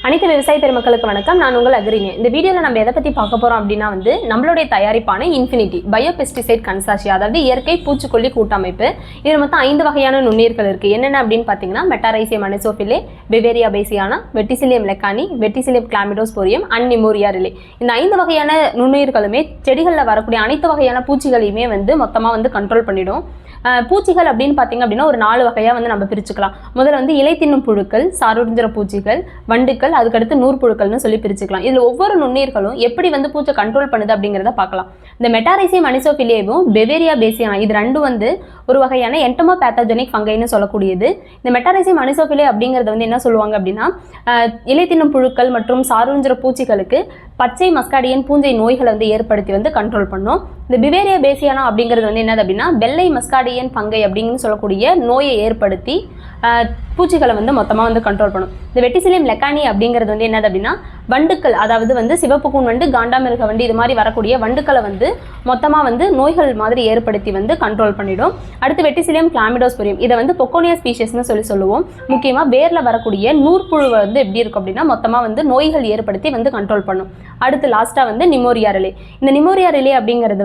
அனைத்து விவசாய பெருமக்களுக்கு வணக்கம். நான் உங்கள் அக்ரினி. இந்த வீடியோவில் நம்ம எதை பற்றி பார்க்க போகிறோம் அப்படின்னா நம்மளுடைய தயாரிப்பான இன்ஃபினிட்டி பயோ பெஸ்டிசைட் கன்சார்ஷியா, அதாவது இயற்கை பூச்சிக்கொல்லி கூட்டமைப்பு. இதில் மொத்தம் 5 வகையான நுண்ணுயிர்கள் இருக்குது. என்னென்ன அப்படின்னு பார்த்தீங்கன்னா Metarhizium anisopliae, Beauveria பேசியானா, Verticillium lecanii, Verticillium கிளாமிடோஸ்போரியம் and நிமோரியா relay. இந்த 5 வகையான நுண்ணுயிர்களுமே செடிகளில் வரக்கூடிய அனைத்து வகையான பூச்சிகளையுமே மொத்தமாக கண்ட்ரோல் பண்ணிடும். பூச்சிகள் அப்படின்னு பார்த்தீங்க அப்படின்னா ஒரு 4 வகையாக நம்ம பிரிச்சுக்கலாம். முதல்ல இலை தின்னும் புழுக்கள், சாருறிஞ்சிற பூச்சிகள், வண்டுக்கள், அதுக்கடுத்து நூற்புழுக்கள்னு சொல்லி பிரிச்சுக்கலாம். இதில் ஒவ்வொரு நுண்ணுயிர்களும் எப்படி பூச்சை கண்ட்ரோல் பண்ணுது அப்படிங்கிறத பார்க்கலாம். இந்த மெட்டாரைசியம் அனிசோஃபிலேவும் பெவேரியா பேசியானா இது ரெண்டும் ஒரு வகையான என்டோமோபேத்தோஜெனிக் ஃபங்கைன்னு சொல்லக்கூடியது. இந்த மெட்டாரைசியம் அனிசோஃபிலே அப்படிங்கிறது என்ன சொல்லுவாங்க அப்படின்னா இலை தின்னும் புழுக்கள் மற்றும் சாருறிஞ்சிற பூச்சிகளுக்கு பச்சை மஸ்காடியன் பூஞ்சை நோய்களை ஏற்படுத்தி கண்ட்ரோல் பண்ணும். இந்த பிவேரியா பேசியானா அப்படிங்கிறது என்னது அப்படின்னா வெள்ளை மஸ்காடியன் பங்கை அப்படின்னு சொல்லக்கூடிய நோயை ஏற்படுத்தி பூச்சிகளை மொத்தமாக கண்ட்ரோல் பண்ணும். இந்த வெட்டிசிலியம் லெக்கானி அப்படிங்கிறது என்னது அப்படின்னா வண்டுக்கள், அதாவது சிவப்பு கூன் வண்டு, காண்டாமிருக வண்டு, இது மாதிரி வரக்கூடிய வண்டுக்களை மொத்தமாக நோய்கள் மாதிரி ஏற்படுத்தி கண்ட்ரோல் பண்ணிடும். அடுத்து வெட்டிசிலியம் கிளாமிடோஸ்போரியம், இதை பொக்கோனியா ஸ்பீஷஸ்னு சொல்லுவோம். முக்கியமாக வேரில் வரக்கூடிய நூற்புழு எப்படி இருக்கும் அப்படின்னா மொத்தமாக நோய்கள் ஏற்படுத்தி கண்ட்ரோல் பண்ணும். அடுத்து லாஸ்ட்டாக நிமோரியா ரிலே. இந்த நிமோரியா ரிலே அப்படிங்கிறது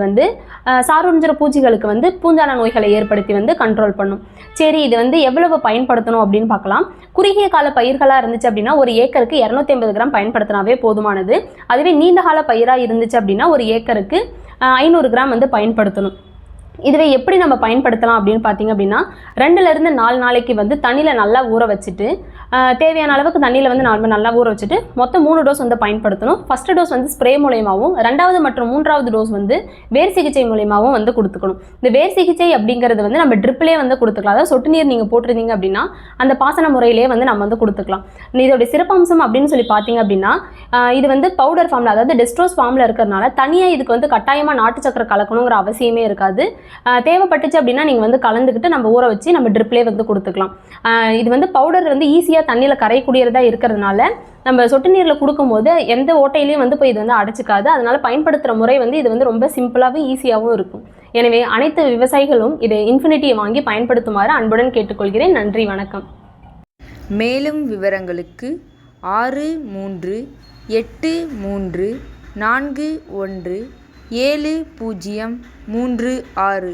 சாருறிஞ்சிற பூச்சிகளுக்கு பூஞ்சான நோய்களை ஏற்படுத்தி கண்ட்ரோல் பண்ணும். சரி, இது எவ்வளவு பயன்படுத்தணும் அப்படின்னு பார்க்கலாம். குறுகிய கால பயிர்களாக இருந்துச்சு அப்படின்னா ஒரு ஏக்கருக்கு 250 கிராம் பயன்படுத்தினாவே போதுமானது. அதுவே நீண்ட கால பயிராக இருந்துச்சு அப்படின்னா ஒரு ஏக்கருக்கு 500 கிராம் பயன்படுத்தணும். இதுவே எப்படி நம்ம பயன்படுத்தலாம் அப்படின்னு பார்த்தீங்க அப்படின்னா 2லேருந்து 4 நாளைக்கு தண்ணியில் நல்லா ஊற வச்சுட்டு தேவையான அளவுக்கு தண்ணியில் நல்லா ஊற வச்சுட்டு மொத்தம் 3 டோஸ் பயன்படுத்தணும். ஃபர்ஸ்ட் டோஸ் ஸ்ப்ரே மூலயமாவும், 2வது மற்றும் 3வது டோஸ் வேர் சிகிச்சை மூலயமாவும் கொடுத்துக்கணும். இந்த வேர் சிகிச்சை அப்படிங்கிறது நம்ம ட்ரிப்லேயே கொடுத்துக்கலாம். அதாவது சொட்டு நீர் நீங்கள் போட்டிருந்தீங்க அப்படின்னா அந்த பாசன முறையிலே நம்ம கொடுத்துக்கலாம். இதோட சிறப்பம்சம் அப்படின்னு சொல்லி பார்த்தீங்க அப்படின்னா இது பவுடர் ஃபார்மில், அதாவது டெஸ்ட்ரோஸ் ஃபார்மில் இருக்கிறதுனால தனியாக இதுக்கு கட்டாயமாக நாட்டு சக்கரை கலக்கணுங்கிற அவசியமே இருக்காது. தேவைப்பட்டுச்சு அப்படின்னா நீங்கள் கலந்துக்கிட்டு நம்ம ஊற வச்சு நம்ம ட்ரிப்லேயே கொடுத்துக்கலாம். இது பவுடர் ஈஸியாக தண்ணியில் கரையக்கூடியதாக இருக்கிறதுனால நம்ம சொட்டு நீரில் கொடுக்கும்போது எந்த ஓட்டையிலையும் போய் இது அடைச்சிக்காது. அதனால பயன்படுத்துகிற முறை இது ரொம்ப சிம்பிளாகவும் ஈஸியாகவும் இருக்கும். எனவே அனைத்து விவசாயிகளும் இதை இன்ஃபினிட்டியை வாங்கி பயன்படுத்துமாறு அன்புடன் கேட்டுக்கொள்கிறேன். நன்றி, வணக்கம். மேலும் விவரங்களுக்கு 6383417036